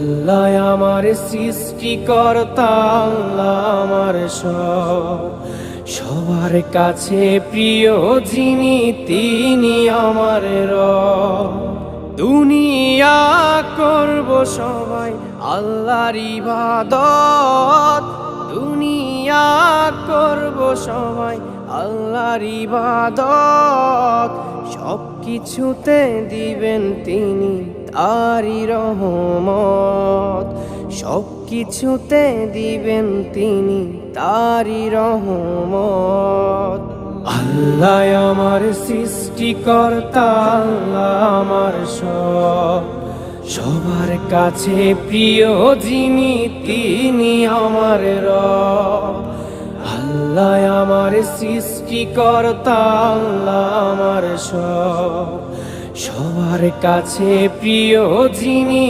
আল্লাহ আমার সৃষ্টিকর্তা, আল্লাহ আমার সবার কাছে প্রিয় যিনি তিনি আমার রব। দুনিয়া করব সবাই আল্লাহর ইবাদত, দুনিয়া করব সবাই আল্লাহর ইবাদত। সব কিছুতে দিবেন তিনি তারই রহমত, সব কিছুতে দিবেন তিনি তারই রহমত। আল্লাহ আমার সৃষ্টিকর্তা, আল্লাহ আমার সবার কাছে প্রিয় যিনি তিনি আমার রব। আল্লাহ আমার সৃষ্টিকর্তা, আল্লাহ আমার সবার কাছে প্রিয় যিনি